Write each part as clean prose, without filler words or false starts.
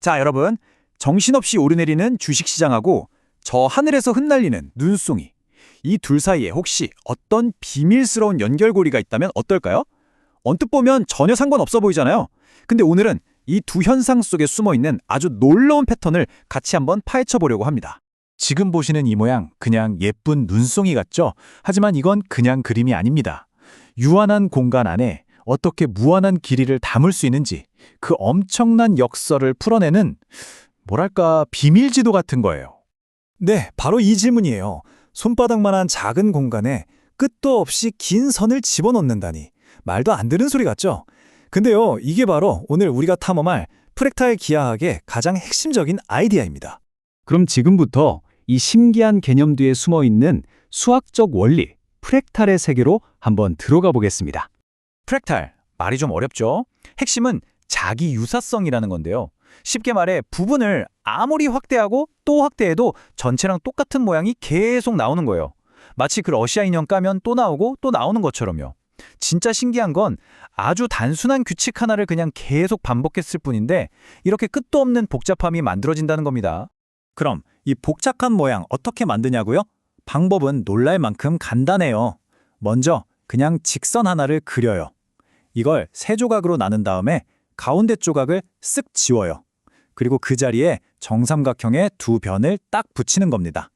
자, 여러분. 정신없이 오르내리는 주식시장하고 저 하늘에서 흩날리는 눈송이. 이 둘 사이에 혹시 어떤 비밀스러운 연결고리가 있다면 어떨까요? 언뜻 보면 전혀 상관없어 보이잖아요. 근데 오늘은 이 두 현상 속에 숨어있는 아주 놀라운 패턴을 같이 한번 파헤쳐 보려고 합니다. 지금 보시는 이 모양 그냥 예쁜 눈송이 같죠? 하지만 이건 그냥 그림이 아닙니다. 유한한 공간 안에 어떻게 무한한 길이를 담을 수 있는지 그 엄청난 역설을 풀어내는 뭐랄까 비밀지도 같은 거예요. 네, 바로 이 질문이에요. 손바닥만한 작은 공간에 끝도 없이 긴 선을 집어넣는다니. 말도 안 되는 소리 같죠? 근데요, 이게 바로 오늘 우리가 탐험할 프랙탈 기하학의 가장 핵심적인 아이디어입니다. 그럼 지금부터 이 신기한 개념 뒤에 숨어 있는 수학적 원리, 프랙탈의 세계로 한번 들어가 보겠습니다. 프랙탈, 말이 좀 어렵죠? 핵심은 자기 유사성이라는 건데요. 쉽게 말해 부분을 아무리 확대하고 또 확대해도 전체랑 똑같은 모양이 계속 나오는 거예요. 마치 그 러시아 인형 까면 또 나오고 또 나오는 것처럼요. 진짜 신기한 건 아주 단순한 규칙 하나를 그냥 계속 반복했을 뿐인데 이렇게 끝도 없는 복잡함이 만들어진다는 겁니다. 그럼 이 복잡한 모양 어떻게 만드냐고요? 방법은 놀랄 만큼 간단해요. 먼저 그냥 직선 하나를 그려요. 이걸 세 조각으로 나눈 다음에 가운데 조각을 쓱 지워요. 그리고 그 자리에 정삼각형의 두 변을 딱 붙이는 겁니다.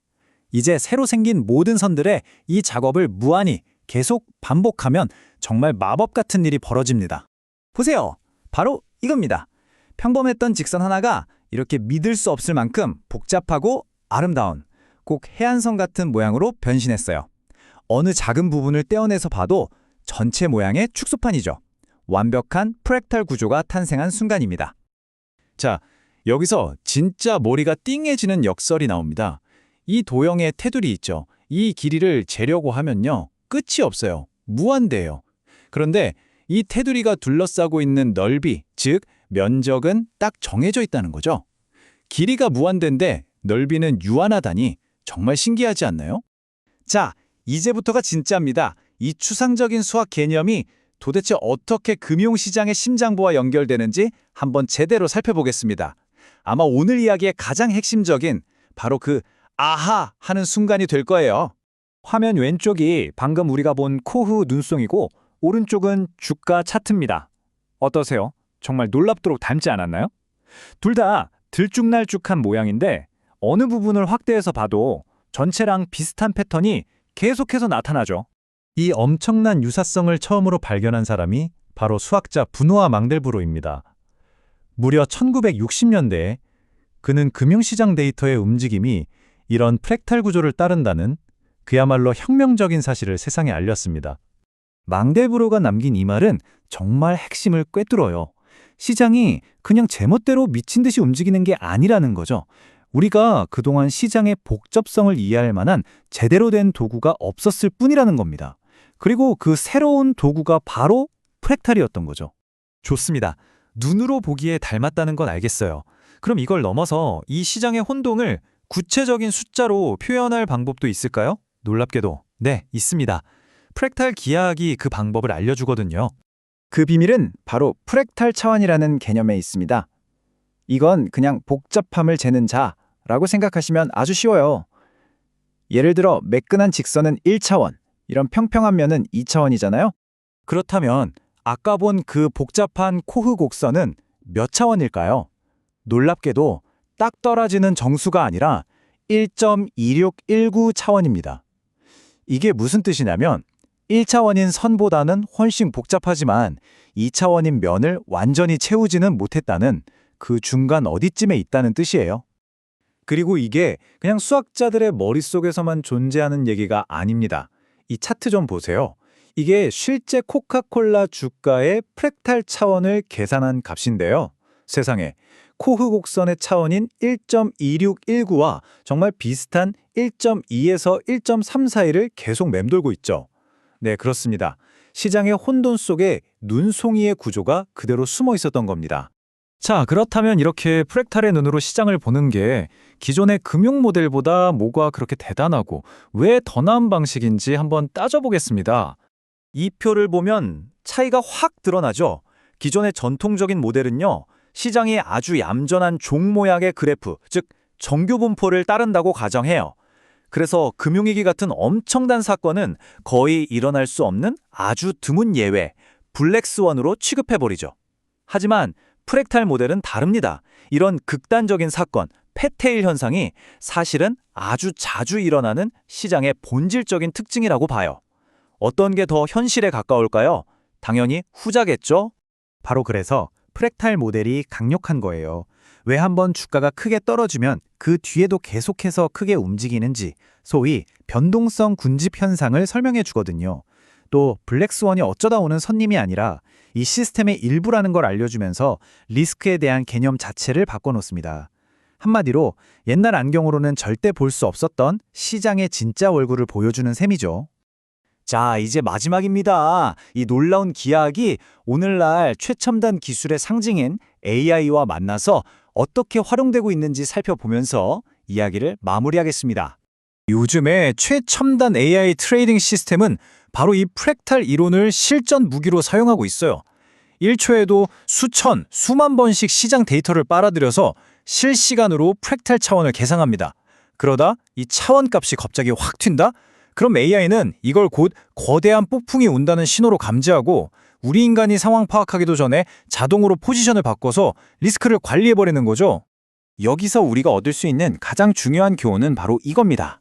이제 새로 생긴 모든 선들에 이 작업을 무한히 계속 반복하면 정말 마법 같은 일이 벌어집니다. 보세요. 바로 이겁니다. 평범했던 직선 하나가 이렇게 믿을 수 없을 만큼 복잡하고 아름다운 꼭 해안선 같은 모양으로 변신했어요. 어느 작은 부분을 떼어내서 봐도 전체 모양의 축소판이죠. 완벽한 프랙탈 구조가 탄생한 순간입니다. 자, 여기서 진짜 머리가 띵해지는 역설이 나옵니다. 이 도형의 테두리 있죠. 이 길이를 재려고 하면요. 끝이 없어요. 무한대예요. 그런데 이 테두리가 둘러싸고 있는 넓이, 즉 면적은 딱 정해져 있다는 거죠. 길이가 무한대인데 넓이는 유한하다니 정말 신기하지 않나요? 자, 이제부터가 진짜입니다. 이 추상적인 수학 개념이 도대체 어떻게 금융시장의 심장부와 연결되는지 한번 제대로 살펴보겠습니다. 아마 오늘 이야기의 가장 핵심적인 바로 그 아하 하는 순간이 될 거예요. 화면 왼쪽이 방금 우리가 본 코흐 눈송이고 오른쪽은 주가 차트입니다. 어떠세요? 정말 놀랍도록 닮지 않았나요? 둘 다 들쭉날쭉한 모양인데 어느 부분을 확대해서 봐도 전체랑 비슷한 패턴이 계속해서 나타나죠. 이 엄청난 유사성을 처음으로 발견한 사람이 바로 수학자 브누아 망델브로입니다. 무려 1960년대에 그는 금융시장 데이터의 움직임이 이런 프랙탈 구조를 따른다는 그야말로 혁명적인 사실을 세상에 알렸습니다. 망델브로가 남긴 이 말은 정말 핵심을 꿰뚫어요. 시장이 그냥 제멋대로 미친 듯이 움직이는 게 아니라는 거죠. 우리가 그동안 시장의 복잡성을 이해할 만한 제대로 된 도구가 없었을 뿐이라는 겁니다. 그리고 그 새로운 도구가 바로 프랙탈이었던 거죠. 좋습니다. 눈으로 보기에 닮았다는 건 알겠어요. 그럼 이걸 넘어서 이 시장의 혼동을 구체적인 숫자로 표현할 방법도 있을까요? 놀랍게도 네, 있습니다. 프랙탈 기하학이 그 방법을 알려주거든요. 그 비밀은 바로 프랙탈 차원이라는 개념에 있습니다. 이건 그냥 복잡함을 재는 자라고 생각하시면 아주 쉬워요. 예를 들어 매끈한 직선은 1차원, 이런 평평한 면은 2차원이잖아요. 그렇다면 아까 본 그 복잡한 코흐 곡선은 몇 차원일까요? 놀랍게도 딱 떨어지는 정수가 아니라 1.2619 차원입니다. 이게 무슨 뜻이냐면 1차원인 선보다는 훨씬 복잡하지만 2차원인 면을 완전히 채우지는 못했다는 그 중간 어디쯤에 있다는 뜻이에요. 그리고 이게 그냥 수학자들의 머릿속에서만 존재하는 얘기가 아닙니다. 이 차트 좀 보세요. 이게 실제 코카콜라 주가의 프랙탈 차원을 계산한 값인데요. 세상에, 코흐 곡선의 차원인 1.2619와 정말 비슷한 1.2에서 1.3 사이를 계속 맴돌고 있죠. 네, 그렇습니다. 시장의 혼돈 속에 눈송이의 구조가 그대로 숨어 있었던 겁니다. 자, 그렇다면 이렇게 프랙탈의 눈으로 시장을 보는 게 기존의 금융 모델보다 뭐가 그렇게 대단하고 왜 더 나은 방식인지 한번 따져보겠습니다. 이 표를 보면 차이가 확 드러나죠. 기존의 전통적인 모델은요, 시장이 아주 얌전한 종 모양의 그래프, 즉 정규 분포를 따른다고 가정해요. 그래서 금융위기 같은 엄청난 사건은 거의 일어날 수 없는 아주 드문 예외, 블랙스원으로 취급해버리죠. 하지만 프랙탈 모델은 다릅니다. 이런 극단적인 사건, 패테일 현상이 사실은 아주 자주 일어나는 시장의 본질적인 특징이라고 봐요. 어떤 게 더 현실에 가까울까요? 당연히 후자겠죠? 바로 그래서 프랙탈 모델이 강력한 거예요. 왜 한번 주가가 크게 떨어지면 그 뒤에도 계속해서 크게 움직이는지, 소위 변동성 군집 현상을 설명해 주거든요. 또 블랙스원이 어쩌다 오는 손님이 아니라 이 시스템의 일부라는 걸 알려주면서 리스크에 대한 개념 자체를 바꿔놓습니다. 한마디로 옛날 안경으로는 절대 볼 수 없었던 시장의 진짜 얼굴을 보여주는 셈이죠. 자, 이제 마지막입니다. 이 놀라운 기하학이 오늘날 최첨단 기술의 상징인 AI와 만나서 어떻게 활용되고 있는지 살펴보면서 이야기를 마무리하겠습니다. 요즘의 최첨단 AI 트레이딩 시스템은 바로 이 프랙탈 이론을 실전 무기로 사용하고 있어요. 1초에도 수천, 수만 번씩 시장 데이터를 빨아들여서 실시간으로 프랙탈 차원을 계산합니다. 그러다 이 차원값이 갑자기 확 튄다? 그럼 AI는 이걸 곧 거대한 폭풍이 온다는 신호로 감지하고 우리 인간이 상황 파악하기도 전에 자동으로 포지션을 바꿔서 리스크를 관리해버리는 거죠. 여기서 우리가 얻을 수 있는 가장 중요한 교훈은 바로 이겁니다.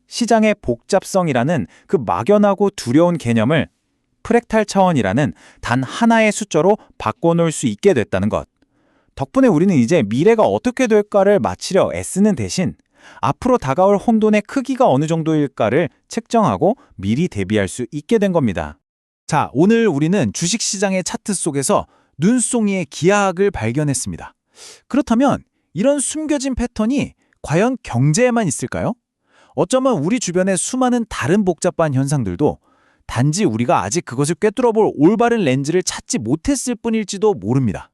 시장의 복잡성이라는 그 막연하고 두려운 개념을 프랙탈 차원이라는 단 하나의 숫자로 바꿔놓을 수 있게 됐다는 것. 덕분에 우리는 이제 미래가 어떻게 될까를 맞히려 애쓰는 대신 앞으로 다가올 혼돈의 크기가 어느 정도일까를 책정하고 미리 대비할 수 있게 된 겁니다. 자, 오늘 우리는 주식시장의 차트 속에서 눈송이의 기하학을 발견했습니다. 그렇다면 이런 숨겨진 패턴이 과연 경제에만 있을까요? 어쩌면 우리 주변의 수많은 다른 복잡한 현상들도 단지 우리가 아직 그것을 꿰뚫어볼 올바른 렌즈를 찾지 못했을 뿐일지도 모릅니다.